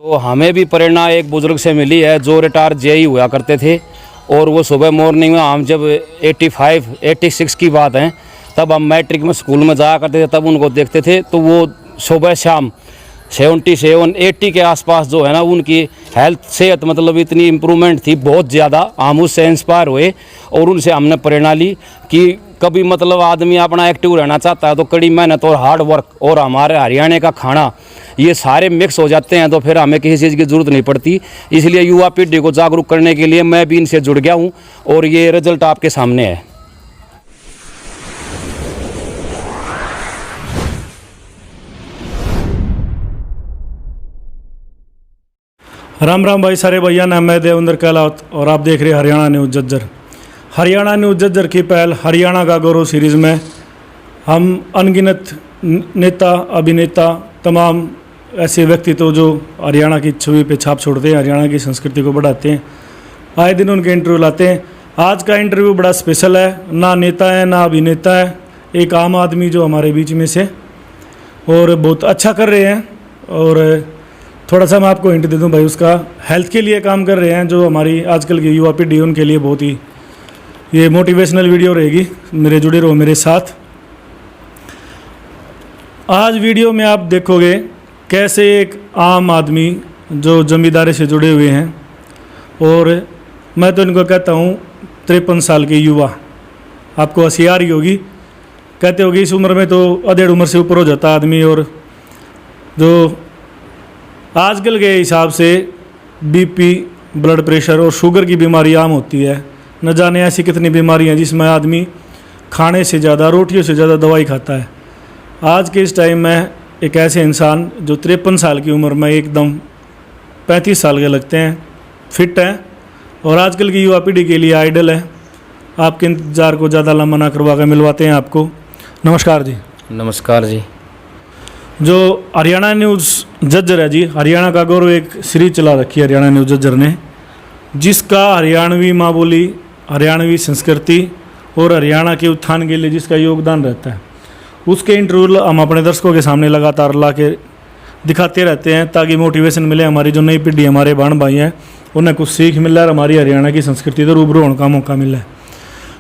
तो हमें भी प्रेरणा एक बुजुर्ग से मिली है जो रिटायर जेई हुआ करते थे, और वो सुबह मॉर्निंग में हम जब 85 86 की बात है, तब हम मैट्रिक में स्कूल में जाया करते थे, तब उनको देखते थे। तो वो सुबह शाम 77 80 के आसपास जो है ना, उनकी हेल्थ सेहत मतलब इतनी इम्प्रूवमेंट थी, बहुत ज़्यादा। हम उससे इंस्पायर हुए और उनसे हमने प्रेरणा ली कि कभी मतलब आदमी अपना एक्टिव रहना चाहता है तो कड़ी मेहनत और हार्ड वर्क और हमारे हरियाणा का खाना, ये सारे मिक्स हो जाते हैं, तो फिर हमें किसी चीज़ की ज़रूरत नहीं पड़ती। इसलिए युवा पीढ़ी को जागरूक करने के लिए मैं भी इनसे जुड़ गया हूँ और ये रिजल्ट आपके सामने है। राम राम भाई सारे भैया ना, मैं देवेंद्र कहलावत और आप देख रहे हैं हरियाणा न्यूज़ जज्जर। हरियाणा न्यूज़ जज्जर की पहल हरियाणा का गौरव सीरीज़ में हम अनगिनत नेता, अभिनेता, तमाम ऐसे व्यक्तित्व जो हरियाणा की छवि पे छाप छोड़ते हैं, हरियाणा की संस्कृति को बढ़ाते हैं, आए दिन उनके इंटरव्यू लाते हैं। आज का इंटरव्यू बड़ा स्पेशल है, ना नेता है ना अभिनेता है, एक आम आदमी जो हमारे बीच में से और बहुत अच्छा कर रहे हैं। और थोड़ा सा मैं आपको हिंट दे दूं भाई, उसका हेल्थ के लिए काम कर रहे हैं, जो हमारी आजकल की युवा पीढ़ी उनके लिए बहुत ही ये मोटिवेशनल वीडियो रहेगी। मेरे जुड़े रहो मेरे साथ। आज वीडियो में आप देखोगे कैसे एक आम आदमी जो जमींदारी से जुड़े हुए हैं, और मैं तो इनको कहता हूँ 53 साल के युवा। आपको हंसी आ रही होगी, कहते होगी इस उम्र में तो अधेड़ उम्र से ऊपर हो जाता आदमी, और जो आजकल के हिसाब से बीपी, ब्लड प्रेशर और शुगर की बीमारी आम होती है। न जाने ऐसी कितनी बीमारियां हैं जिसमें आदमी खाने से ज़्यादा, रोटियों से ज़्यादा दवाई खाता है। आज के इस टाइम में एक ऐसे इंसान जो 53 साल की उम्र में एकदम 35 साल के लगते हैं, फिट हैं और आजकल की युवा पीढ़ी के लिए आइडल है। आपके इंतज़ार को ज़्यादा लंबा ना करवा कर मिलवाते हैं आपको। नमस्कार जी। नमस्कार जी। जो हरियाणा न्यूज़ जज्जर है जी, हरियाणा का गौरव एक सीरीज चला रखी है हरियाणा न्यूज़ जज्जर ने, जिसका हरियाणवी माँ बोली, हरियाणवी संस्कृति और हरियाणा के उत्थान के लिए जिसका योगदान रहता है, उसके इंटरव्यू हम अपने दर्शकों के सामने लगातार ला के दिखाते रहते हैं, ताकि मोटिवेशन मिले। हमारी जो नई पीढ़ी, हमारे बहन भाई हैं, उन्हें कुछ सीख मिले और हमारी हरियाणा की संस्कृति तो रूबरू होने का मौका मिले।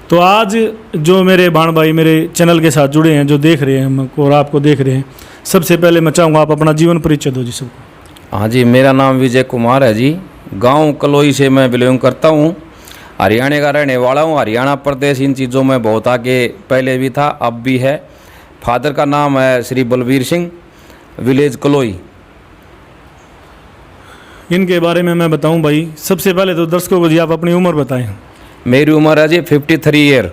तो आज जो मेरे बहन भाई मेरे चैनल के साथ जुड़े हैं, जो देख रहे हैं हमको और आपको देख रहे हैं, सबसे पहले मैं चाहूँगा आप अपना जीवन परिचय दो जी सबको। हाँ जी, मेरा नाम विजय कुमार है जी। गांव कलोई से मैं बिलोंग करता हूँ। हरियाणा का रहने वाला हूँ। हरियाणा प्रदेश इन चीज़ों में बहुत आगे पहले भी था, अब भी है। फादर का नाम है श्री बलबीर सिंह, विलेज कलोई। इनके बारे में मैं बताऊं भाई, सबसे पहले तो दर्शकों को जी आप अपनी उम्र बताएं। मेरी उम्र है जी 53 ईयर।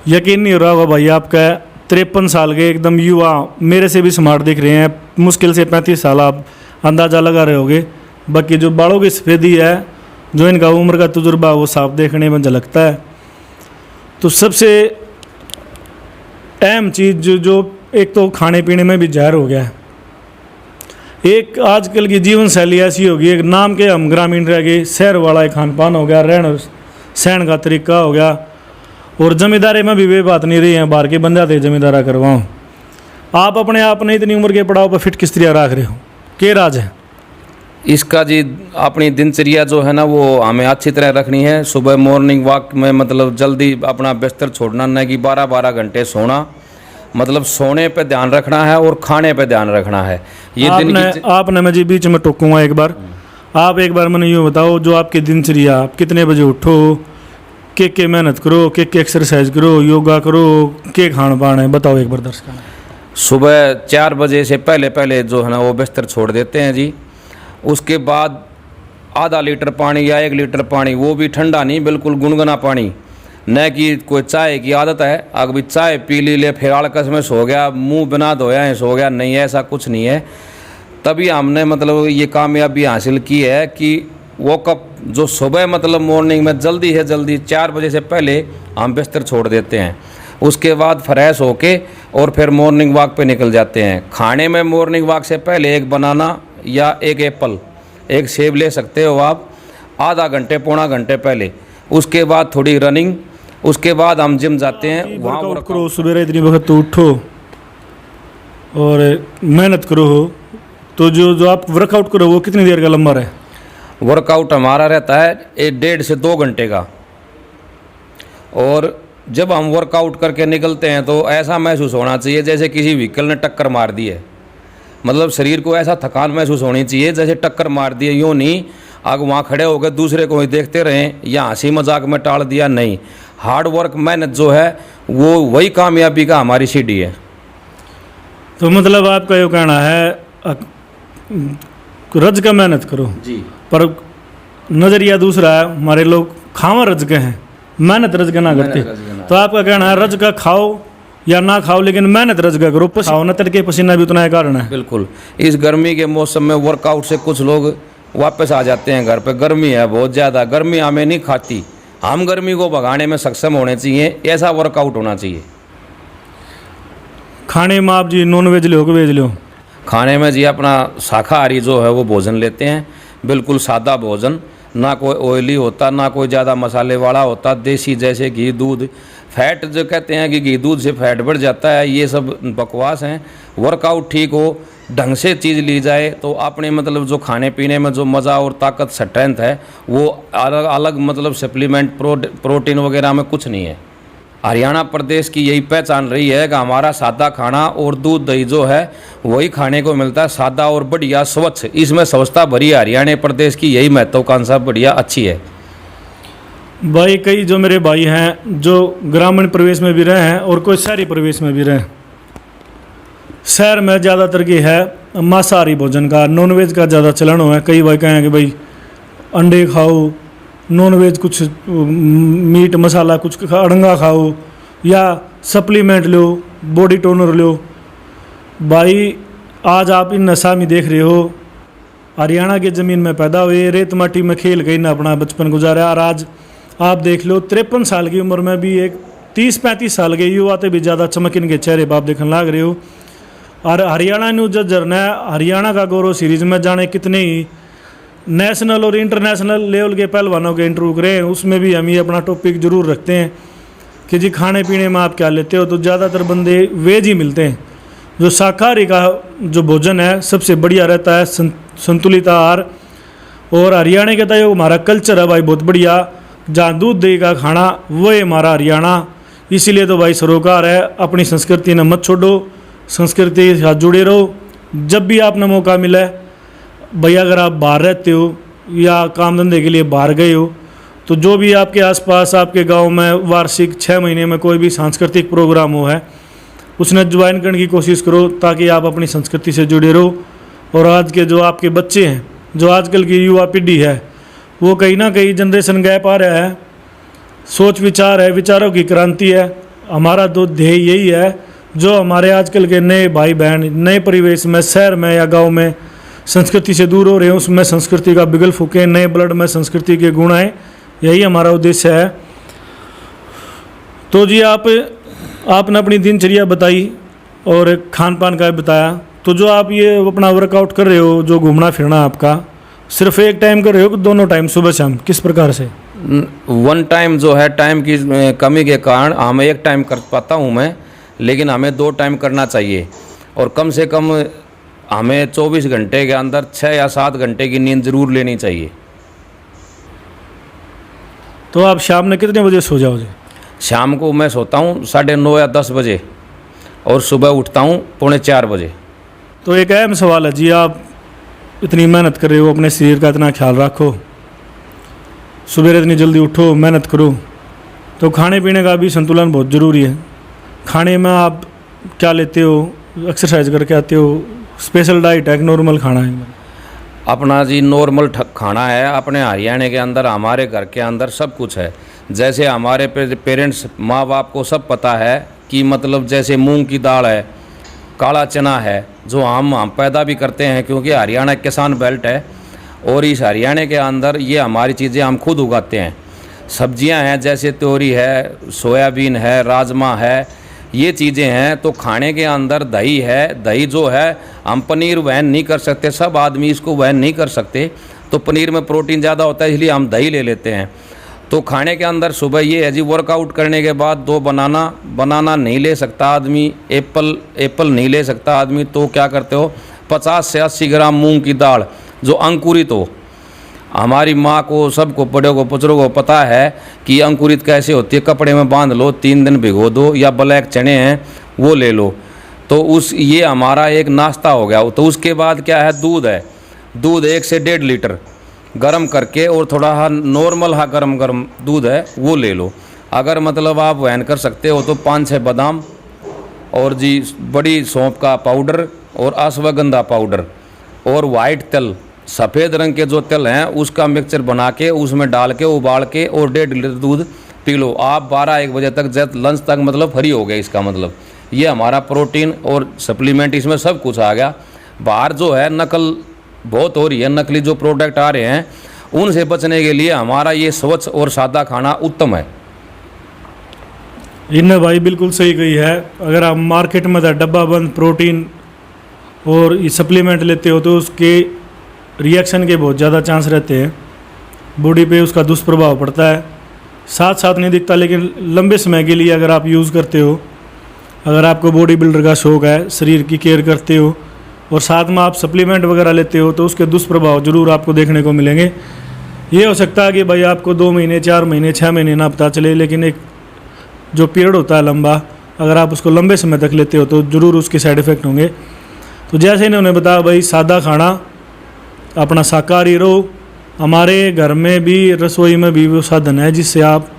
यकीन नहीं हो रहा होगा भाई, आपका 53 साल के एकदम युवा, मेरे से भी स्मार्ट दिख रहे हैं। मुश्किल से 35 साल आप अंदाज़ा लगा रहे होगे। बाकी जो बालों की सफ़ेदी है, जो इनका उम्र का तजुर्बा, वो साफ देखने में झलकता है। तो सबसे अहम चीज़ जो एक तो खाने पीने में भी जहर हो गया है। एक आजकल की जीवन शैली ऐसी होगी, एक नाम के हम ग्रामीण रह गए, शहर वाला एक खान पान हो गया, रहन सहन का तरीका हो गया। और जमींदारी में भी वे बात नहीं रही है, बाहर के बन जाते जमींदारा करवाओ। आप अपने आप ने इतनी उम्र के पड़ाव पर फिट किस तरह रख रहे हो, क्या राज है इसका जी? अपनी दिनचर्या जो है ना, वो हमें अच्छी तरह रखनी है। सुबह मॉर्निंग वॉक में मतलब जल्दी अपना बिस्तर छोड़ना, न कि 12-12 घंटे सोना। मतलब सोने पे ध्यान रखना है और खाने पे ध्यान रखना है। ये आपने मैं जी बीच में टोकूंगा एक बार, आप एक बार मैंने यूँ बताओ, जो आपकी दिनचर्या, आप कितने बजे उठो, के मेहनत करो, के एक्सरसाइज करो, योगा करो, के खान पान है, बताओ एक बार दर्शकों। सुबह 4 बजे से पहले पहले जो है ना वो बिस्तर छोड़ देते हैं जी। उसके बाद आधा लीटर पानी या 1 लीटर पानी, वो भी ठंडा नहीं, बिल्कुल गुनगुना पानी। न कि कोई चाय की आदत है, अगर चाय पी ली ले फिर आलकस में सो गया, मुंह बिना धोया है सो गया, नहीं, ऐसा कुछ नहीं है। तभी हमने मतलब ये कामयाबी हासिल की है कि वो कप जो सुबह मतलब मॉर्निंग में जल्दी है जल्दी 4 बजे से पहले हम बिस्तर छोड़ देते हैं। उसके बाद फ्रेश होके और फिर मॉर्निंग वॉक पे निकल जाते हैं। खाने में मॉर्निंग वॉक से पहले 1 बनाना या 1 एप्पल, 1 सेब ले सकते हो आप, आधा घंटे पौना घंटे पहले। उसके बाद थोड़ी रनिंग, उसके बाद हम जिम जाते हैं। वहाँ वर्कआउट करो, सवेरे इतनी वक्त तो उठो और मेहनत करो, तो जो आप वर्कआउट करो वो कितनी देर का लंबा है? वर्कआउट हमारा रहता है 1.5 से 2 घंटे का। और जब हम वर्कआउट करके निकलते हैं तो ऐसा महसूस होना चाहिए जैसे किसी व्हीकल ने टक्कर मार दी है। मतलब शरीर को ऐसा थकान महसूस होनी चाहिए जैसे टक्कर मार दी है। यूँ नहीं आग वहाँ खड़े हो गए दूसरे को ही देखते रहें या हंसी मजाक में टाल दिया, नहीं। हार्ड वर्क मेहनत जो है वो वही कामयाबी का हमारी सीढ़ी है। तो मतलब आपका ये कहना है रज का मेहनत करो जी, पर नज़रिया दूसरा है, हमारे लोग खावा रज के हैं, मेहनत रज के ना करते। तो आपका कहना है रज का खाओ या ना खाओ लेकिन मेहनत रज का करो, पसीना न तड़के पसीना भी उतना ही कारण है। बिल्कुल। इस गर्मी के मौसम में वर्कआउट से कुछ लोग वापस आ जाते हैं घर पे। गर्मी है बहुत ज़्यादा, गर्मी हमें नहीं खाती, हम गर्मी को भगाने में सक्षम होने चाहिए, ऐसा वर्कआउट होना चाहिए। खाने में आप जी नॉन वेज लो कि वेज लो? खाने में जी अपना शाकाहारी जो है वो भोजन लेते हैं, बिल्कुल सादा भोजन, ना कोई ऑयली होता ना कोई ज़्यादा मसाले वाला होता, देसी जैसे घी दूध। फैट जो कहते हैं कि घी दूध से फैट बढ़ जाता है, ये सब बकवास हैं। वर्कआउट ठीक हो, ढंग से चीज़ ली जाए तो अपने मतलब जो खाने पीने में जो मज़ा और ताकत स्ट्रेंथ है वो अलग अलग मतलब सप्लीमेंट प्रोटीन वगैरह में कुछ नहीं है। हरियाणा प्रदेश की यही पहचान रही है कि हमारा सादा खाना और दूध दही जो है वही खाने को मिलता है, सादा और बढ़िया स्वच्छ, इसमें स्वच्छता भरी है। हरियाणा प्रदेश की यही महत्वाकांक्षा बढ़िया अच्छी है। भाई कई जो मेरे भाई हैं जो ग्रामीण प्रदेश में भी रहे हैं और कोई शहरी प्रदेश में भी रहे, शहर में ज़्यादातर की है मांसाहारी भोजन का, नॉनवेज का ज़्यादा चलन हुआ है। कई भाई कहें कि भाई अंडे खाओ, नॉनवेज कुछ मीट मसाला कुछ अड़ंगा खाओ या सप्लीमेंट लो, बॉडी टोनर लो। भाई आज आप इन नशा में देख रहे हो, हरियाणा की ज़मीन में पैदा हुए, रेत माटी में खेल के ना अपना बचपन गुजारा, और आज आप देख लो 53 साल की उम्र में भी एक 30-35 साल के युवा से भी ज़्यादा चमक इनके चेहरे पर आप देखने लग रहे हो। और हरियाणा न्यूज जर्ना हरियाणा का गौरव सीरीज में जाने कितने ही नेशनल और इंटरनेशनल लेवल के पहलवानों के इंटरव्यू करें, उसमें भी हम ये अपना टॉपिक जरूर रखते हैं कि जी खाने पीने में आप क्या लेते हो, तो ज़्यादातर बंदे वेज ही मिलते हैं। जो शाकाहारी का जो भोजन है सबसे बढ़िया रहता है, संतुलित आहार। और हरियाणा के तो हमारा कल्चर है भाई बहुत बढ़िया, जहाँ दूध दही का खाना वो है हमारा हरियाणा। इसीलिए तो भाई सरोकार है, अपनी संस्कृति ने मत छोड़ो, संस्कृति के साथ जुड़े रहो। जब भी आपने मौका मिले भैया, अगर आप बाहर रहते हो या काम धंधे के लिए बाहर गए हो, तो जो भी आपके आसपास आपके गांव में वार्षिक 6 महीने में कोई भी सांस्कृतिक प्रोग्राम हो है उसने ज्वाइन करने की कोशिश करो, ताकि आप अपनी संस्कृति से जुड़े रहो। और आज के जो आपके बच्चे हैं, जो आजकल की युवा पीढ़ी है, वो कहीं ना कहीं जनरेशन गैप आ रहा है, सोच विचार है, विचारों की क्रांति है। हमारा तो ध्येय यही है, जो हमारे आजकल के नए भाई बहन नए परिवेश में शहर में या गांव में संस्कृति से दूर हो रहे हैं, उसमें संस्कृति का बिगल फूकें, नए ब्लड में संस्कृति के गुण आए, यही हमारा उद्देश्य है। तो जी आपने अपनी दिनचर्या बताई और खान पान का भी बताया, तो जो आप ये अपना वर्कआउट कर रहे हो, जो घूमना फिरना आपका सिर्फ एक टाइम कर रहे हो कि दोनों टाइम सुबह शाम, किस प्रकार से? वन टाइम जो है, टाइम की कमी के कारण हमें एक टाइम कर पाता हूँ मैं, लेकिन हमें 2 टाइम करना चाहिए। और कम से कम हमें 24 घंटे के अंदर 6 या 7 घंटे की नींद जरूर लेनी चाहिए। तो आप शाम में कितने बजे सो जाओगे? शाम को मैं सोता हूँ 9:30 या 10 बजे और सुबह उठता हूँ 3:45 बजे। तो एक अहम सवाल है जी, आप इतनी मेहनत कर रहे हो, अपने शरीर का इतना ख्याल रखो, सुबह इतनी जल्दी उठो, मेहनत करो, तो खाने पीने का भी संतुलन बहुत ज़रूरी है। खाने में आप क्या लेते हो? एक्सरसाइज करके आते हो, स्पेशल डाइट है कि नॉर्मल खाना है? अपना जी नॉर्मल खाना है। अपने हरियाणा के अंदर हमारे घर के अंदर सब कुछ है। जैसे हमारे पेरेंट्स माँ बाप को सब पता है कि मतलब जैसे मूंग की दाल है, काला चना है, जो हम पैदा भी करते हैं क्योंकि हरियाणा किसान बेल्ट है। और इस हरियाणा के अंदर ये हमारी चीज़ें हम खुद उगाते हैं। सब्जियां हैं जैसे तोरी है, सोयाबीन है, राजमा है, ये चीज़ें हैं। तो खाने के अंदर दही है, दही जो है हम पनीर वहन नहीं कर सकते, सब आदमी इसको वहन नहीं कर सकते, तो पनीर में प्रोटीन ज़्यादा होता है, इसलिए हम दही ले लेते हैं। तो खाने के अंदर सुबह ये है जी, वर्कआउट करने के बाद 2 बनाना नहीं ले सकता आदमी, एप्पल नहीं ले सकता आदमी, तो क्या करते हो 50 से 80 ग्राम मूंग की दाल जो अंकुरित हो। हमारी माँ को, सबको, बड़ों को, बच्चों को पता है कि अंकुरित कैसे होती है। कपड़े में बांध लो, 3 दिन भिगो दो, या ब्लैक चने हैं वो ले लो, तो ये हमारा एक नाश्ता हो गया। तो उसके बाद क्या है, दूध है, दूध 1 से 1.5 लीटर गरम करके, और थोड़ा नॉर्मल गरम दूध है वो ले लो। अगर मतलब आप वहन कर सकते हो तो 5-6 बादाम, और जी बड़ी सौंफ का पाउडर, और अश्वगंधा पाउडर, और वाइट तिल, सफ़ेद रंग के जो तिल हैं उसका मिक्सचर बना के उसमें डाल के उबाल के, और 1.5 लीटर दूध पी लो आप 12-1 बजे तक, जब लंच तक मतलब फ्री हो गया। इसका मतलब ये हमारा प्रोटीन और सप्लीमेंट, इसमें सब कुछ आ गया। बाहर जो है नकल बहुत हो रही है, नकली जो प्रोडक्ट आ रहे हैं उनसे बचने के लिए हमारा ये स्वच्छ और सादा खाना उत्तम है। इनने भाई बिल्कुल सही कही है। अगर आप मार्केट में डब्बा बंद प्रोटीन और ये सप्लीमेंट लेते हो तो उसके रिएक्शन के बहुत ज़्यादा चांस रहते हैं, बॉडी पे उसका दुष्प्रभाव पड़ता है। साथ साथ नहीं दिखता, लेकिन लंबे समय के लिए अगर आप यूज़ करते हो, अगर आपको बॉडी बिल्डर का शौक़ है, शरीर की केयर करते हो और साथ में आप सप्लीमेंट वगैरह लेते हो, तो उसके दुष्प्रभाव ज़रूर आपको देखने को मिलेंगे। ये हो सकता है कि भाई आपको 2 महीने, 4 महीने, 6 महीने ना पता चले, लेकिन एक जो पीरियड होता है लंबा, अगर आप उसको लंबे समय तक लेते हो तो ज़रूर उसके साइड इफ़ेक्ट होंगे। तो जैसे इन्होंने बताया भाई, सादा खाना, अपना शाकाहारी रहो। हमारे घर में भी, रसोई में भी वो साधन है जिससे आप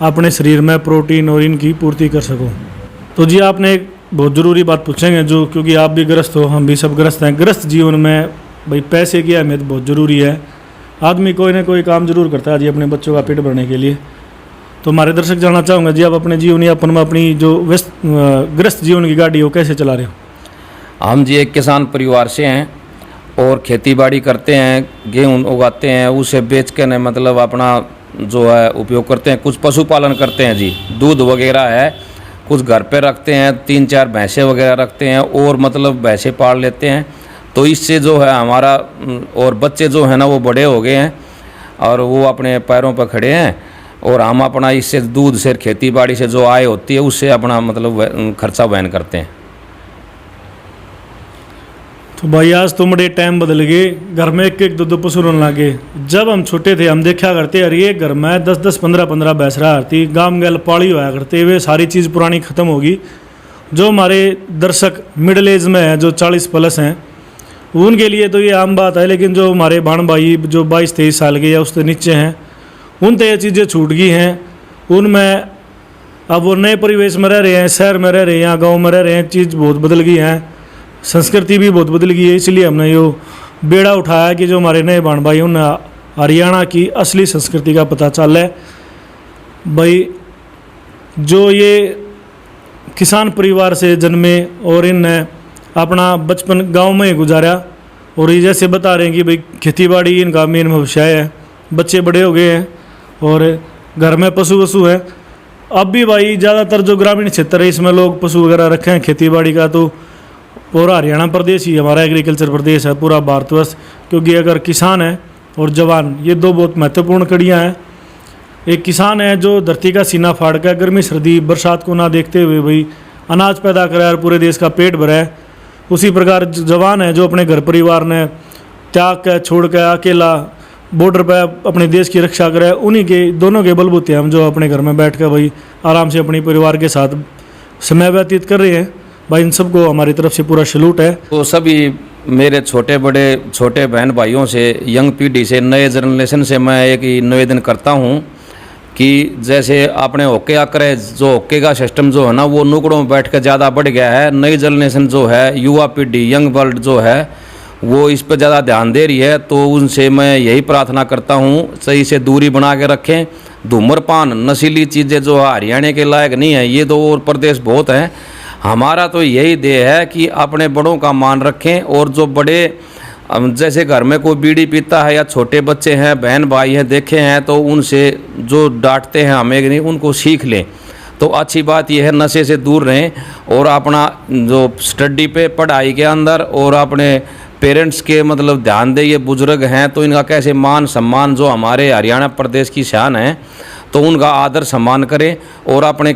अपने शरीर में प्रोटीन और इनकी पूर्ति कर सको। तो जी आपने एक बहुत ज़रूरी बात पूछेंगे, जो क्योंकि आप भी ग्रस्त हो, हम भी सब ग्रस्त हैं। ग्रस्त जीवन में भाई पैसे की अहमियत बहुत ज़रूरी है। आदमी कोई ना कोई काम जरूर करता है जी अपने बच्चों का पेट भरने के लिए। तो हमारे दर्शक जानना चाहूँगा जी, आप अपने जीवन यापन में अपनी जो ग्रस्त जीवन की गाड़ी हो कैसे चला रहे हो? हम जी एक किसान परिवार से हैं और खेती बाड़ी करते हैं, गेहूँ उगाते हैं, उसे बेच के न मतलब अपना जो है उपयोग करते हैं। कुछ पशुपालन करते हैं जी, दूध वगैरह है, कुछ घर पे रखते हैं, 3-4 भैंसें वगैरह रखते हैं, और मतलब भैंसें पाल लेते हैं। तो इससे जो है हमारा, और बच्चे जो है ना वो बड़े हो गए हैं और वो अपने पैरों पर खड़े हैं, और हम अपना इससे दूध से, खेती बाड़ी से जो आय होती है उससे अपना मतलब खर्चा वहन करते हैं। तो भाई आज तो बड़े टाइम बदल गए, घर में एक 2 पशु रहने लगे। जब हम छोटे थे हम देखा करते अरे ये घर में 10-10, 15-15 भैंस रहा करती, गाँव गैल पाड़ी होया करते, वे सारी चीज़ पुरानी ख़त्म होगी। जो हमारे दर्शक मिडिल एज में हैं, जो 40+ हैं, उनके लिए तो ये आम बात है, लेकिन जो हमारे बाण भाई जो 22-23 साल के या उससे नीचे हैं, उन तो ये चीज़ें छूट गई हैं। उनमें अब वो नए परिवेश में रह रहे हैं, शहर में रह रहे हैं या गाँव में रह रहे हैं, चीज़ बहुत बदल गई है, संस्कृति भी बहुत बदल गई है। इसलिए हमने यो बेड़ा उठाया कि जो हमारे नए बाण भाई उन्हें हरियाणा की असली संस्कृति का पता चल है। भाई जो ये किसान परिवार से जन्मे और इनने अपना बचपन गांव में ही गुजारा, और ये जैसे बता रहे हैं कि भाई खेती बाड़ी इनका मेन व्यवसाय है, बच्चे बड़े हो गए हैं और घर में पशु वशु है। अब भी भाई ज़्यादातर जो ग्रामीण क्षेत्र है इसमें लोग पशु वगैरह रखे हैं खेती बाड़ी का। तो पूरा हरियाणा प्रदेश ही हमारा एग्रीकल्चर प्रदेश है, पूरा भारतवर्ष, क्योंकि अगर किसान है और जवान, ये 2 बहुत महत्वपूर्ण कड़ियाँ हैं। एक किसान है जो धरती का सीना फाड़ कर गर्मी सर्दी बरसात को ना देखते हुए भाई अनाज पैदा करे और पूरे देश का पेट भरे। उसी प्रकार जवान है जो अपने घर परिवार ने त्याग कर छोड़ कर अकेला बॉर्डर पर अपने देश की रक्षा करे। उन्हीं के दोनों के बलबूते हम जो अपने घर में बैठ कर भाई आराम से अपने परिवार के साथ समय व्यतीत कर रहे हैं। भाई इन सबको हमारी तरफ से पूरा सैल्यूट है। तो सभी मेरे छोटे बहन भाइयों से, यंग पीढ़ी से, नए जनरेशन से मैं एक ही निवेदन करता हूँ कि जैसे आपने होके आकर जो होके का सिस्टम जो है ना वो नुकड़ों में बैठ कर ज़्यादा बढ़ गया है। नई जनरेशन जो है, युवा पीढ़ी, यंग वर्ल्ड जो है वो इस पर ज़्यादा ध्यान दे रही है। तो उनसे मैं यही प्रार्थना करता हूँ, सही से दूरी बना के रखें। धूम्रपान, नशीली चीज़ें जो हरियाणा के लायक नहीं है, ये तो और प्रदेश बहुत हैं। हमारा तो यही ध्येय है कि अपने बड़ों का मान रखें, और जो बड़े जैसे घर में कोई बीड़ी पीता है या छोटे बच्चे हैं, बहन भाई हैं, देखे हैं, तो उनसे जो डांटते हैं हमें नहीं, उनको सीख लें। तो अच्छी बात यह है नशे से दूर रहें और अपना जो स्टडी पे, पढ़ाई के अंदर, और अपने पेरेंट्स के मतलब ध्यान दें। ये बुजुर्ग हैं तो इनका कैसे मान सम्मान, जो हमारे हरियाणा प्रदेश की शान है, तो उनका आदर सम्मान करें और अपने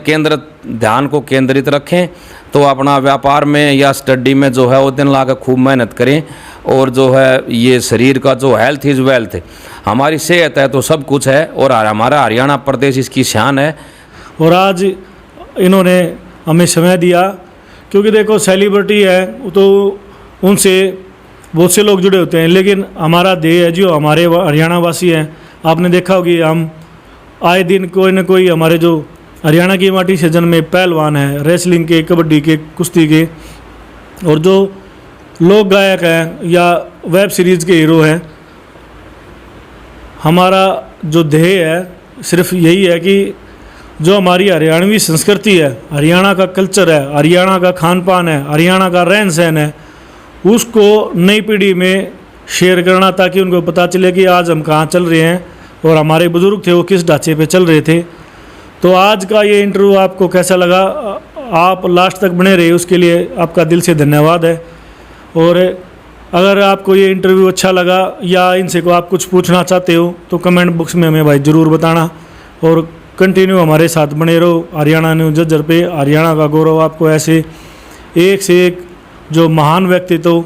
ध्यान को केंद्रित रखें। तो अपना व्यापार में या स्टडी में जो है वो दिन ला कर खूब मेहनत करें। और जो है ये शरीर का जो हेल्थ इज़ वेल्थ, हमारी सेहत है तो सब कुछ है, और हमारा हरियाणा प्रदेश इसकी शान है। और आज इन्होंने हमें समय दिया, क्योंकि देखो सेलिब्रिटी है तो उनसे बहुत से लोग जुड़े होते हैं, लेकिन हमारा देह है जो हमारे हरियाणा वासी हैं। आपने देखा होगी हम आए दिन कोई ना कोई हमारे जो हरियाणा की माटी से जन्मे पहलवान हैं, रेसलिंग के, कबड्डी के, कुश्ती के, और जो लोक गायक हैं या वेब सीरीज़ के हीरो हैं। हमारा जो ध्येय है सिर्फ यही है कि जो हमारी हरियाणवी संस्कृति है, हरियाणा का कल्चर है, हरियाणा का खान पान है, हरियाणा का रहन सहन है, उसको नई पीढ़ी में शेयर करना, ताकि उनको पता चले कि आज हम कहाँ चल रहे हैं और हमारे बुज़ुर्ग थे वो किस ढांचे पे चल रहे थे। तो आज का ये इंटरव्यू आपको कैसा लगा, आप लास्ट तक बने रहे, उसके लिए आपका दिल से धन्यवाद है। और अगर आपको ये इंटरव्यू अच्छा लगा या इनसे को आप कुछ पूछना चाहते हो तो कमेंट बॉक्स में हमें भाई ज़रूर बताना, और कंटिन्यू हमारे साथ बने रहो हरियाणा न्यूज़ झज्जर पे। हरियाणा का गौरव आपको ऐसे एक से एक जो महान व्यक्तित्व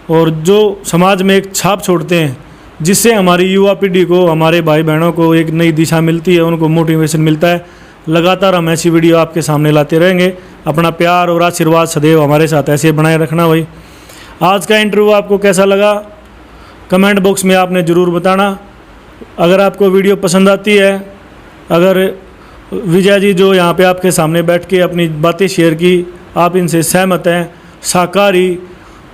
और जो समाज में एक छाप छोड़ते हैं, जिससे हमारी युवा पीढ़ी को, हमारे भाई बहनों को एक नई दिशा मिलती है, उनको मोटिवेशन मिलता है। लगातार हम ऐसी वीडियो आपके सामने लाते रहेंगे। अपना प्यार और आशीर्वाद सदैव हमारे साथ ऐसे बनाए रखना भाई। आज का इंटरव्यू आपको कैसा लगा कमेंट बॉक्स में आपने ज़रूर बताना। अगर आपको वीडियो पसंद आती है, अगर विजय जी जो यहाँ पे आपके सामने बैठ के अपनी बातें शेयर की, आप इनसे सहमत हैं, शाकाहारी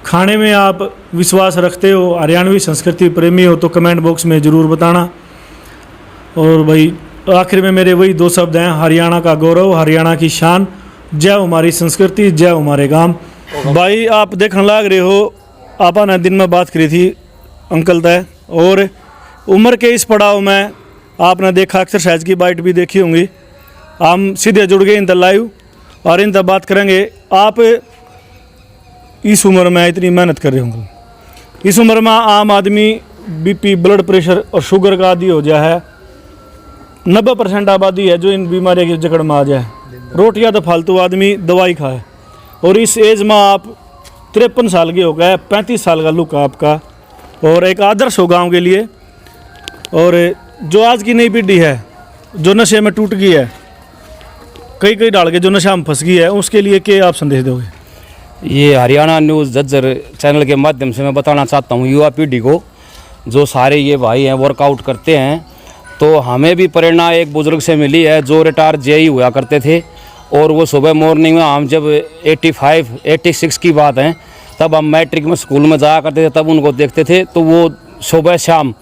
खाने में आप विश्वास रखते हो, हरियाणवी संस्कृति प्रेमी हो, तो कमेंट बॉक्स में ज़रूर बताना। और भाई आखिर में मेरे वही दो शब्द हैं, हरियाणा का गौरव, हरियाणा की शान, जय हमारी संस्कृति, जय हमारे गांव। भाई आप देखने लग रहे हो, आपने दिन में बात करी थी अंकल तय, और उम्र के इस पड़ाव में आपने देखा एक्सरसाइज की बाइट भी देखी होंगी। हम सीधे जुड़ गए इन तक लाइव और इन तक बात करेंगे। आप इस उम्र में इतनी मेहनत कर रहे होंगे, इस उम्र में आम आदमी बीपी, ब्लड प्रेशर और शुगर का आदी हो जाए है। 90% आबादी है जो इन बीमारियों की जकड़ में आ जाए। रोटियां तो फालतू आदमी दवाई खाए, और इस एज में आप 53 साल के हो गए, 35 साल का लुक आपका, और एक आदर्श हो गाँव के लिए। और जो आज की नई पीढ़ी है जो नशे में टूट गई है, कई कई डाल के जो नशा में फंस गई है, उसके लिए क्या आप संदेश दोगे? ये हरियाणा न्यूज़ झज्जर चैनल के माध्यम से मैं बताना चाहता हूँ युवा पीढ़ी को, जो सारे ये भाई हैं वर्कआउट करते हैं, तो हमें भी प्रेरणा एक बुज़ुर्ग से मिली है जो रिटायर जेई हुआ करते थे, और वो सुबह मॉर्निंग में हम जब 86 की बात है, तब हम मैट्रिक में स्कूल में जाया करते थे, तब उनको देखते थे, तो वो सुबह शाम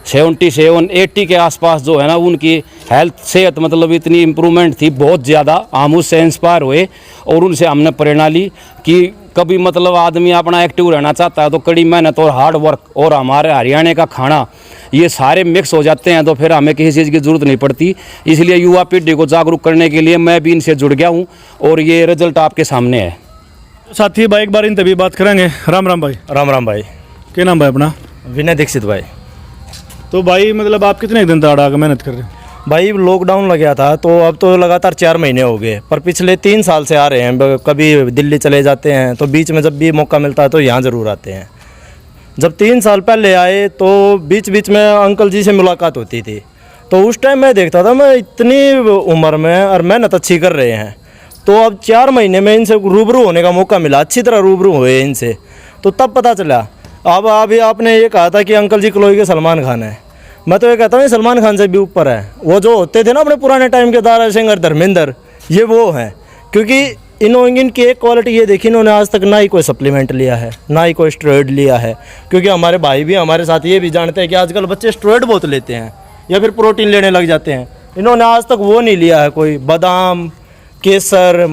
77-80 के आसपास जो है ना उनकी हेल्थ सेहत मतलब इतनी इम्प्रूवमेंट थी बहुत ज़्यादा। हम उससे इंस्पायर हुए और उनसे हमने प्रेरणा ली कि कभी मतलब आदमी अपना एक्टिव रहना चाहता है तो कड़ी मेहनत और हार्ड वर्क और हमारे हरियाणा का खाना ये सारे मिक्स हो जाते हैं, तो फिर हमें किसी चीज़ की ज़रूरत नहीं पड़ती। इसलिए युवा पीढ़ी को जागरूक करने के लिए मैं भी इनसे जुड़ गया हूँ और ये रिजल्ट आपके सामने है। साथी भाई एक बार इन तभी बात करेंगे। राम राम भाई। राम राम भाई। क्या नाम भाई अपना? विनय दीक्षित भाई। तो भाई मतलब आप कितने दिन तक आगे मेहनत कर रहे हैं? भाई लॉकडाउन लग गया था तो अब तो लगातार 4 महीने हो गए, पर पिछले 3 साल से आ रहे हैं। कभी दिल्ली चले जाते हैं तो बीच में जब भी मौका मिलता है तो यहाँ ज़रूर आते हैं। जब 3 साल पहले आए तो बीच बीच में अंकल जी से मुलाकात होती थी, तो उस टाइम मैं देखता था मैं इतनी उम्र में और मेहनत अच्छी कर रहे हैं, तो अब 4 महीने में इनसे रूबरू होने का मौका मिला, अच्छी तरह रूबरू हुए इनसे, तो तब पता चला। अब अभी आपने ये कहा था कि अंकल जी क्लोई के सलमान खान है, मैं तो ये कहता हूँ सलमान खान से भी ऊपर है। वो जो होते थे ना अपने पुराने टाइम के दारा सिंगर, धर्मेंद्र, ये वो हैं, क्योंकि इनकी एक क्वालिटी ये देखी, इन्होंने आज तक ना ही कोई सप्लीमेंट लिया है, ना ही कोई स्टेरॉइड लिया है। क्योंकि हमारे भाई भी हमारे साथ ये भी जानते हैं कि आजकल बच्चे स्टेरॉइड बहुत लेते हैं या फिर प्रोटीन लेने लग जाते हैं। इन्होंने आज तक वो नहीं लिया है, कोई बादाम, केसर,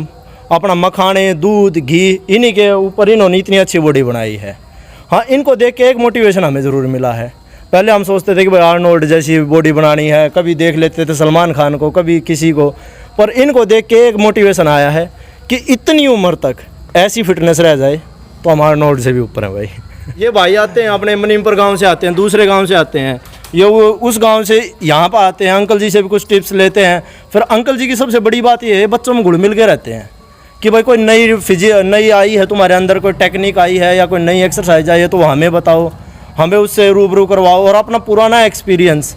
अपना मखाने, दूध, घी, इन्हीं के ऊपर इन्होंने इतनी अच्छी बॉडी बनाई है। हाँ, इनको देख के एक मोटिवेशन हमें ज़रूर मिला है। पहले हम सोचते थे कि भाई आर्नोल्ड जैसी बॉडी बनानी है, कभी देख लेते थे सलमान खान को, कभी किसी को, पर इनको देख के एक मोटिवेशन आया है कि इतनी उम्र तक ऐसी फिटनेस रह जाए तो हम आर्नोल्ड से भी ऊपर हैं भाई। ये भाई आते हैं अपने मनीमपुर गांव से आते हैं, दूसरे गांव से आते हैं, ये उस गांव से यहाँ पर आते हैं, अंकल जी से भी कुछ टिप्स लेते हैं। फिर अंकल जी की सबसे बड़ी बात ये है, बच्चों में घुल मिल के रहते हैं कि भाई कोई नई आई है तुम्हारे अंदर, कोई टेक्निक आई है या कोई नई एक्सरसाइज आई है तो हमें बताओ, हमें उससे रूबरू करवाओ। और अपना पुराना एक्सपीरियंस,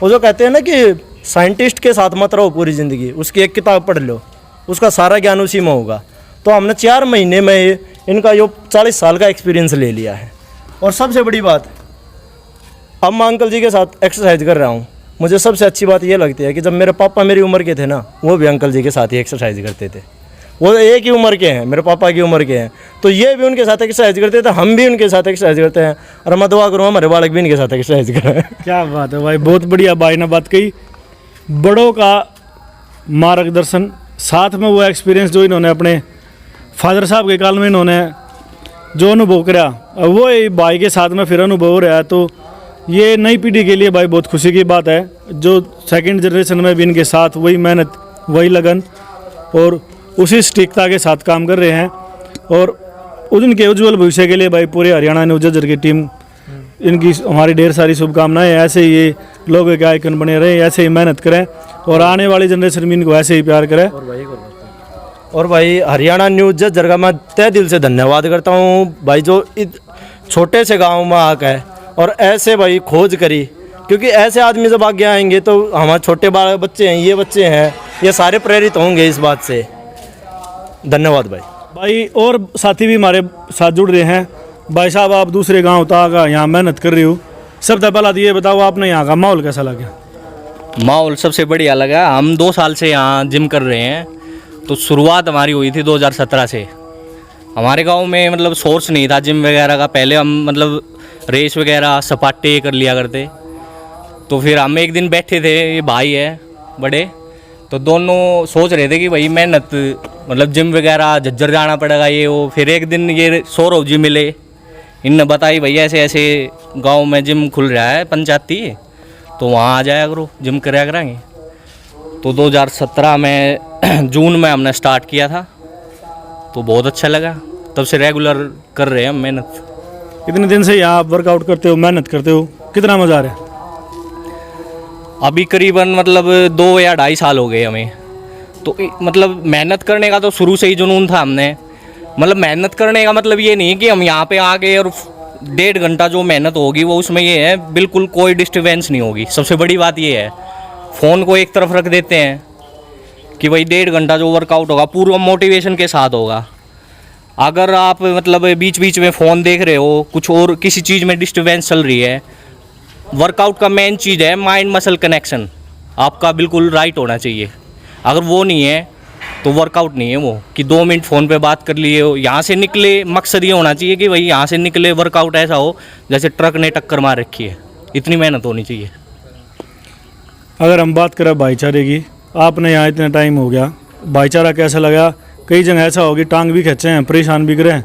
वो जो कहते हैं ना कि साइंटिस्ट के साथ मत रहो पूरी ज़िंदगी, उसकी एक किताब पढ़ लो, उसका सारा ज्ञान उसी में होगा। तो हमने 4 महीने में इनका जो 40 साल का एक्सपीरियंस ले लिया है। और सबसे बड़ी बात, अब मैं अंकल जी के साथ एक्सरसाइज कर रहा हूँ, मुझे सबसे अच्छी बात ये लगती है कि जब मेरे पापा मेरी उम्र के थे ना, वो भी अंकल जी के साथ ही एक्सरसाइज करते थे। वो एक ही उम्र के हैं, मेरे पापा की उम्र के हैं, तो ये भी उनके साथ एक्सरसाइज करते थे, हम भी उनके साथ एक्सरसाइज करते हैं। और मैं दुआ करूँ हमारे बालक भी इनके साथ एक्सरसाइज करें। क्या बात है भाई, बहुत बढ़िया भाई ने बात कही। बड़ों का मार्गदर्शन, साथ में वो एक्सपीरियंस जो इन्होंने अपने फादर साहब के काल में इन्होंने जो अनुभव करा, वो भाई के साथ में फिर अनुभव हो रहा है। तो ये नई पीढ़ी के लिए भाई बहुत खुशी की बात है, जो सेकंड जनरेशन में भी इनके साथ वही मेहनत, वही लगन और उसी सटीकता के साथ काम कर रहे हैं। और उनके उज्जवल भविष्य के लिए भाई पूरे हरियाणा न्यूज़ जज्जर की टीम, इनकी हमारी ढेर सारी शुभकामनाएं। ऐसे ही ये लोगों के आइकन बने रहे, ऐसे ही मेहनत करें और आने वाली जनरेशन में इनको ऐसे ही प्यार करें। और भाई हरियाणा न्यूज़ जज्जर का मैं तहे दिल से धन्यवाद करता हूँ भाई, जो छोटे से गांव में आकर और ऐसे भाई खोज करी, क्योंकि ऐसे आदमी जब आगे आएंगे तो हमारे छोटे बच्चे हैं, ये बच्चे हैं, ये सारे प्रेरित होंगे इस बात से। धन्यवाद भाई। भाई और साथी भी हमारे साथ जुड़ रहे हैं। भाई साहब, आप दूसरे गांव तक यहाँ मेहनत कर रही हो, सबसे पहला तो ये बताओ आपने यहाँ का माहौल कैसा लगा? माहौल सबसे बढ़िया लगा। हम 2 साल से यहाँ जिम कर रहे हैं, तो शुरुआत हमारी हुई थी 2017 से। हमारे गांव में मतलब सोर्स नहीं था जिम वगैरह का। पहले हम मतलब रेस वगैरह सपाटे कर लिया करते। तो फिर हम एक दिन बैठे थे, ये भाई है बड़े, तो दोनों सोच रहे थे कि भाई मेहनत मतलब जिम वगैरह झज्जर जाना पड़ेगा ये वो। फिर एक दिन ये सौरभ जी मिले, इनने बताई भैया ऐसे ऐसे गांव में जिम खुल रहा है पंचायती, तो वहाँ आ जाया करो, जिम कराया करेंगे। तो 2017 में जून में हमने स्टार्ट किया था, तो बहुत अच्छा लगा। तब से रेगुलर कर रहे हैं हम मेहनत। कितने दिन से यहाँ वर्कआउट करते हो, मेहनत करते हो, कितना मज़ा आ रहा है? अभी करीबन मतलब 2 या 2.5 साल हो गए हमें। तो मतलब मेहनत करने का तो शुरू से ही जुनून था हमने। मतलब मेहनत करने का मतलब ये नहीं कि हम यहाँ पे आ गए और 1.5 घंटा जो मेहनत होगी वो उसमें ये है बिल्कुल कोई डिस्टर्बेंस नहीं होगी। सबसे बड़ी बात ये है, फ़ोन को एक तरफ रख देते हैं कि भाई 1.5 घंटा जो वर्कआउट होगा पूरा मोटिवेशन के साथ होगा। अगर आप मतलब बीच बीच में फ़ोन देख रहे हो, कुछ और किसी चीज़ में डिस्टर्बेंस चल रही है, वर्कआउट का मेन चीज़ है माइंड मसल कनेक्शन, आपका बिल्कुल राइट होना चाहिए। अगर वो नहीं है तो वर्कआउट नहीं है वो, कि 2 मिनट फ़ोन पे बात कर लिए हो। यहाँ से निकले मकसद ये होना चाहिए कि भाई यहाँ से निकले वर्कआउट ऐसा हो जैसे ट्रक ने टक्कर मार रखी है, इतनी मेहनत होनी चाहिए। अगर हम बात करें भाईचारे की, आपने यहाँ इतना टाइम हो गया, भाईचारा कैसा लगा? कई जगह ऐसा होगी टांग भी खींचे हैं, परेशान भी करें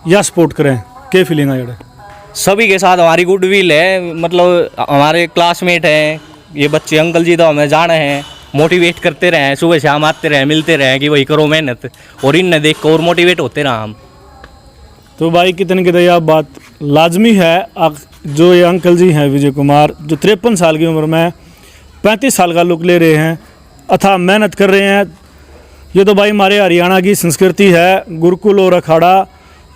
या सपोर्ट करें, क्या फीलिंग है? सभी के साथ हमारी गुडविल है। मतलब हमारे क्लासमेट हैं ये बच्चे, अंकल जी तो हमें जाने हैं, मोटिवेट करते रहें, सुबह शाम आते रहें, मिलते रहें कि वही करो मेहनत, और इनने देख कर और मोटिवेट होते रहा हम। तो भाई कितने की यह बात लाजमी है। जो ये अंकल जी हैं विजय कुमार, जो 53 साल की उम्र में 35 साल का लुक ले रहे हैं, अथाह मेहनत कर रहे हैं। ये तो भाई हमारे हरियाणा की संस्कृति है, गुरुकुल और अखाड़ा,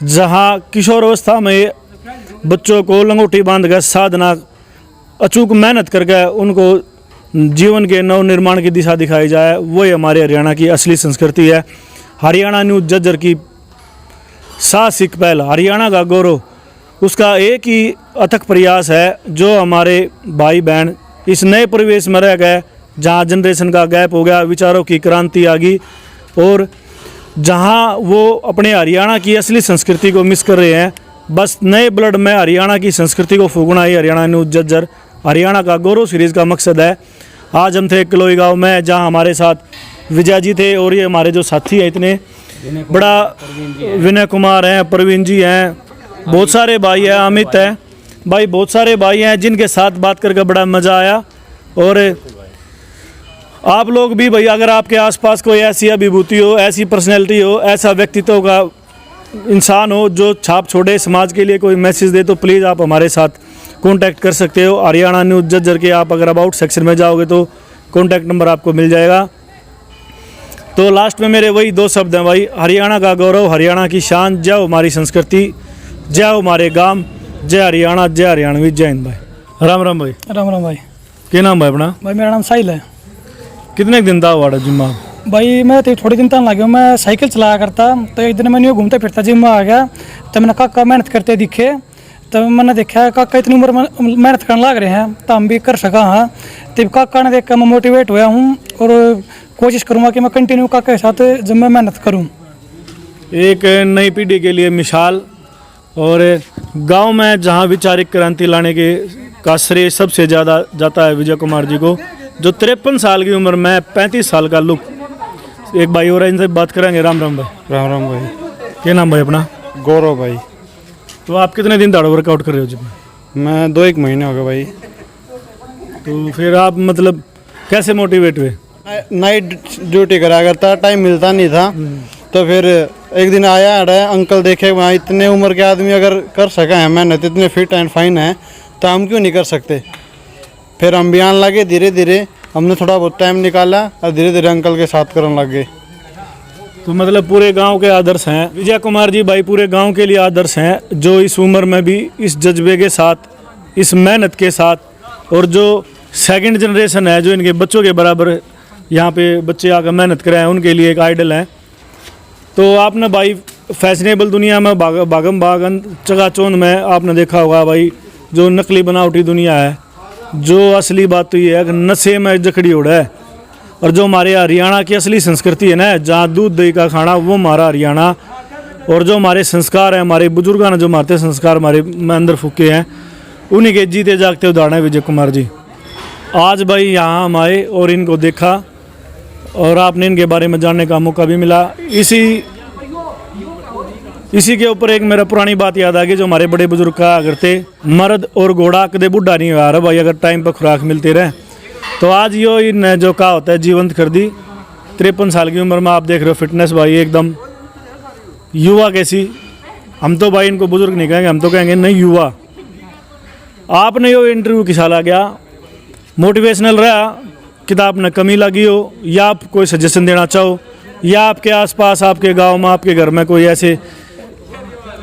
जहाँ किशोर अवस्था में बच्चों को लंगोटी बांध कर साधना अचूक मेहनत करके उनको जीवन के नव निर्माण की दिशा दिखाई जाए, वही हमारे हरियाणा की असली संस्कृति है। हरियाणा न्यूज़ जज्जर की साहसिक पहल, हरियाणा का गौरव, उसका एक ही अथक प्रयास है। जो हमारे भाई बहन इस नए परिवेश में रह गए, जहाँ जनरेशन का गैप हो गया, विचारों की क्रांति आ गई, और जहाँ वो अपने हरियाणा की असली संस्कृति को मिस कर रहे हैं। बस नए ब्लड में हरियाणा की संस्कृति को फूंकना ही हरियाणा न्यूज़ जज्जर हरियाणा का गौरव सीरीज़ का मकसद है। आज हम थे किलोई गांव में, जहां हमारे साथ विजय जी थे, और ये हमारे जो साथी हैं इतने बड़ा, विनय कुमार हैं, प्रवीण जी हैं, बहुत सारे भाई हैं, अमित हैं, भाई बहुत सारे भाई हैं जिनके साथ बात करके बड़ा मज़ा आया। और आप लोग भी भाई, अगर आपके आसपास कोई ऐसी अभिभूति हो, ऐसी पर्सनैलिटी हो, ऐसा व्यक्तित्व का इंसान हो जो छाप छोड़े, समाज के लिए कोई मैसेज दे, तो प्लीज़ आप हमारे साथ कांटेक्ट कर सकते हो। हरियाणा न्यूज़ झज्जर के आप अगर अबाउट सेक्शन में जाओगे तो कांटेक्ट नंबर आपको मिल जाएगा। तो लास्ट में मेरे वही 2 शब्द हैं भाई, हरियाणा का गौरव, हरियाणा की शान, जय हो हमारी संस्कृति, जय हो हमारे गांव, जय हरियाणा, जय हरियाणवी, जय हिंद भाई। राम राम भाई। राम राम भाई। क्या नाम भाई अपना? भाई मेरा नाम साहिल है। कितने दिन था वाड़ा जिम में? भाई मैं तो थोड़े दिन तक लगे, मैं साइकिल चलाया करता, तो एक दिन मैंने यूँ घूमते फिरता जिम में आ गया, तो मैंने काका मेहनत करते दिखे, तब मैंने देखा काका इतनी उम्र में मेहनत करने लग रहे हैं तो हम भी कर सका। हाँ, तब काका ने देख कर मैं मोटिवेट हुआ हूँ और कोशिश करूँगा कि मैं कंटिन्यू काका के साथ जब मैं मेहनत करूँ। एक नई पीढ़ी के लिए मिसाल, और गांव में जहां वैचारिक क्रांति लाने के का श्रेय सबसे ज़्यादा जाता है विजय कुमार जी को, जो 53 साल की उम्र में 35 साल का लुक। एक भाई और इनसे बात करेंगे। राम राम भाई। राम राम भाई। क्या नाम भाई अपना? गौरव भाई। तो आप कितने दिन दाढ़ वर्कआउट कर रहे हो जिम में? मैं 2-1 महीने हो गए भाई। तो फिर आप मतलब कैसे मोटिवेट हुए? नाइट ड्यूटी करा करता, टाइम मिलता नहीं था, तो फिर एक दिन आया अड़ा अंकल देखे वहाँ इतने उम्र के आदमी अगर कर सका है मेहनत, इतने फिट एंड फाइन है, तो हम क्यों नहीं कर सकते। फिर हम भी आने लगे, धीरे धीरे हमने थोड़ा बहुत टाइम निकाला और धीरे धीरे अंकल के साथ करने लग गए। तो मतलब पूरे गांव के आदर्श हैं विजय कुमार जी भाई, पूरे गांव के लिए आदर्श हैं, जो इस उम्र में भी इस जज्बे के साथ, इस मेहनत के साथ, और जो सेकंड जनरेशन है जो इनके बच्चों के बराबर यहाँ पे बच्चे आकर मेहनत कराएं, उनके लिए एक आइडल है। तो आपने भाई फैशनेबल दुनिया में भागम भागन चकाचौंध में आपने देखा होगा भाई, जो नकली बनावटी दुनिया है, जो असली बात तो ये है कि नशे में जकड़ी उड़ा है, और जो हमारे हरियाणा की असली संस्कृति है ना, जहाँ दूध दही का खाना, वो हमारा हरियाणा, और जो हमारे संस्कार हैं, हमारे बुजुर्गों ने जो मारते संस्कार हमारे में अंदर फूके हैं, उन्हीं के जीते जागते उदाहरण है विजय कुमार जी। आज भाई यहाँ हम आए और इनको देखा, और आपने इनके बारे में जानने का मौका भी मिला। इसी के ऊपर एक मेरा पुरानी बात याद आ गई, जो हमारे बड़े बुजुर्ग कहा करते, मर्द और घोड़ा कदे बुढ़ा नहीं हुआ भाई, अगर टाइम पर खुराक मिलती रहे। तो आज यो इन जो कहा होता है जीवंत कर दी। 53 साल की उम्र में आप देख रहे हो फिटनेस भाई एकदम युवा कैसी। हम तो भाई इनको बुजुर्ग नहीं कहेंगे, हम तो कहेंगे नहीं युवा। आपने यो इंटरव्यू किसा ला गया, मोटिवेशनल रहा, किताब में कमी लगी हो, या आप कोई सजेशन देना चाहो, या आपके आसपास आपके गांव में आपके घर में कोई ऐसे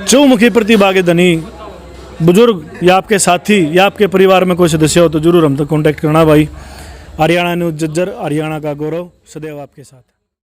चौमुखी प्रतिभा के धनी बुजुर्ग या आपके साथी या आपके परिवार में कोई सदस्य हो, तो जरूर हम तक कांटेक्ट करना भाई। हरियाणा न्यूज़ झज्जर, हरियाणा का गौरव, सदैव आपके साथ।